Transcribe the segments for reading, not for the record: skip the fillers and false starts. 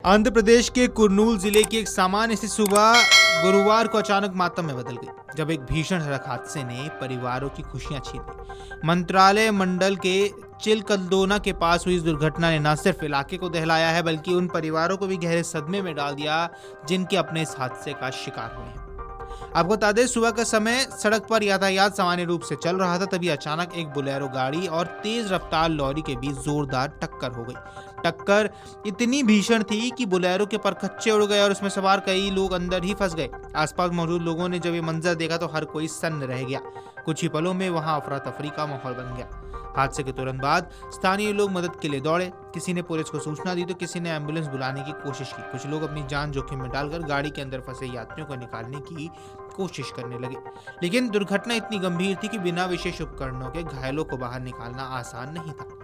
आंध्र प्रदेश के कुर्नूल जिले की एक सामान्य सी सुबह गुरुवार को अचानक मातम में बदल गई जब एक भीषण सड़क हादसे ने परिवारों की खुशियां छीन ली। मंत्रालय मंडल के चिलकलदोना के पास हुई इस दुर्घटना ने न सिर्फ इलाके को दहलाया है बल्कि उन परिवारों को भी गहरे सदमे में डाल दिया जिनके अपने इस हादसे का शिकार हुए हैं। आपको बता दें, सुबह का समय सड़क पर यातायात सामान्य रूप से चल रहा था, तभी अचानक एक बोलेरो गाड़ी और तेज रफ्तार लॉरी के बीच जोरदार टक्कर हो गई। टक्कर इतनी भीषण थी कि बोलेरो के परखच्चे उड़ गए और उसमें सवार कई लोग अंदर ही फंस गए। आसपास मौजूद लोगों ने जब ये मंजर देखा तो हर कोई सन्न रह गया। कुछ ही पलों में वहां अफरा तफरी का माहौल बन गया। हादसे के तुरंत बाद स्थानीय लोग मदद के लिए दौड़े। किसी ने पुलिस को सूचना दी तो किसी ने एम्बुलेंस बुलाने की कोशिश की। कुछ लोग अपनी जान जोखिम में डालकर गाड़ी के अंदर फंसे यात्रियों को निकालने की कोशिश करने लगे। लेकिन दुर्घटना इतनी गंभीर थी कि बिना विशेष उपकरणों के घायलों को बाहर निकालना आसान नहीं था।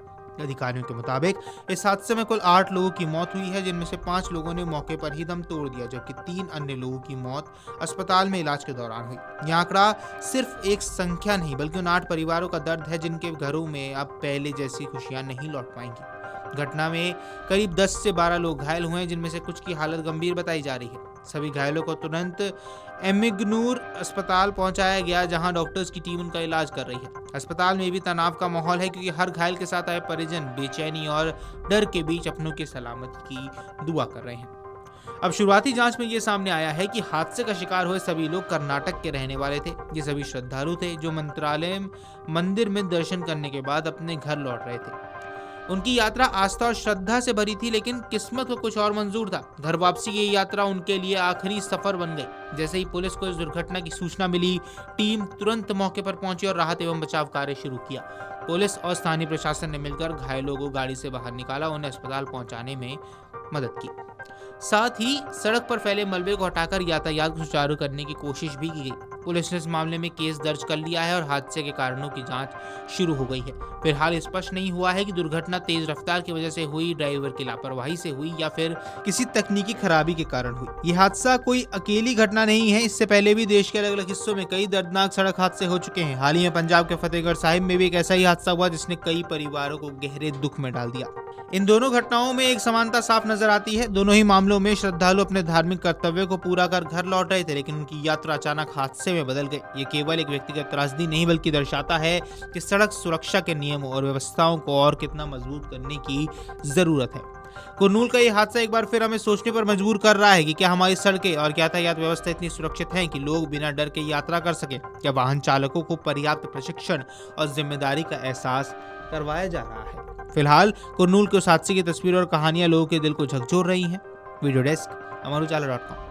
अधिकारियों के मुताबिक इस हादसे में कुल 8 लोगों की मौत हुई है, जिनमें से 5 लोगों ने मौके पर ही दम तोड़ दिया, जबकि 3 अन्य लोगों की मौत अस्पताल में इलाज के दौरान हुई। यह आंकड़ा सिर्फ एक संख्या नहीं बल्कि उन 8 परिवारों का दर्द है जिनके घरों में अब पहले जैसी खुशियां नहीं लौट पाएंगी। घटना में करीब 10 से 12 लोग घायल हुए हैं, जिनमें से कुछ की हालत गंभीर बताई जा रही है। सभी घायलों को तुरंत एमिगनूर अस्पताल पहुंचाया गया, जहां डॉक्टर्स की टीम उनका इलाज कर रही है। अस्पताल में भी तनाव का माहौल है क्योंकि हर घायल के साथ आए परिजन बेचैनी और डर के बीच अपनों की सलामती की दुआ कर रहे हैं। अब शुरुआती जांच में ये सामने आया है कि हादसे का शिकार हुए सभी लोग कर्नाटक के रहने वाले थे। ये सभी श्रद्धालु थे जो मंत्रालय मंदिर में दर्शन करने के बाद अपने घर लौट रहे थे। उनकी यात्रा आस्था और श्रद्धा से भरी थी, लेकिन किस्मत को कुछ और मंजूर था। घर वापसी की ये यात्रा उनके लिए आखिरी सफर बन गई। जैसे ही पुलिस को इस दुर्घटना की सूचना मिली, टीम तुरंत मौके पर पहुंची और राहत एवं बचाव कार्य शुरू किया। पुलिस और स्थानीय प्रशासन ने मिलकर घायलों को गाड़ी से बाहर निकाला, उन्हें अस्पताल पहुंचाने में मदद की। साथ ही सड़क पर फैले मलबे को हटाकर यातायात को सुचारू करने की कोशिश भी की गई। पुलिस ने इस मामले में केस दर्ज कर लिया है और हादसे के कारणों की जांच शुरू हो गई है। फिलहाल स्पष्ट नहीं हुआ है कि दुर्घटना तेज रफ्तार की वजह से हुई, ड्राइवर की लापरवाही से हुई या फिर किसी तकनीकी खराबी के कारण हुई। यह हादसा कोई अकेली घटना नहीं है। इससे पहले भी देश के अलग अलग हिस्सों में कई दर्दनाक सड़क हादसे हो चुके हैं। हाल ही में पंजाब के फतेहगढ़ साहिब में भी एक ऐसा ही हादसा हुआ जिसने कई परिवारों को गहरे दुख में डाल दिया। इन दोनों घटनाओं में एक समानता साफ नजर आती है। दोनों ही मामलों में श्रद्धालु अपने धार्मिक कर्तव्य को पूरा कर घर लौट रहे थे, लेकिन उनकी यात्रा अचानक हादसे में बदल गई। ये केवल एक व्यक्तिगत त्रासदी नहीं बल्कि दर्शाता है कि सड़क सुरक्षा के नियमों और व्यवस्थाओं को और कितना मजबूत करने की जरूरत है। कुर्नूल का ये हादसा एक बार फिर हमें सोचने पर मजबूर कर रहा है कि क्या हमारी सड़कें और यातायात व्यवस्था इतनी सुरक्षित हैं कि लोग बिना डर के यात्रा कर सके? क्या वाहन चालकों को पर्याप्त प्रशिक्षण और जिम्मेदारी का एहसास करवाया जा रहा है? फिलहाल कुर्नूल के उस हादसे की तस्वीर और कहानियां लोगों के दिल को झकझोर रही हैं। वीडियो डेस्क अमरुजाला.com।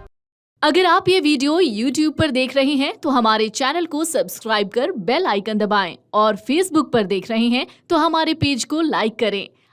अगर आप ये वीडियो YouTube पर देख रहे हैं तो हमारे चैनल को सब्सक्राइब कर बेल आइकन दबाएं और Facebook पर देख रहे हैं तो हमारे पेज को लाइक करें।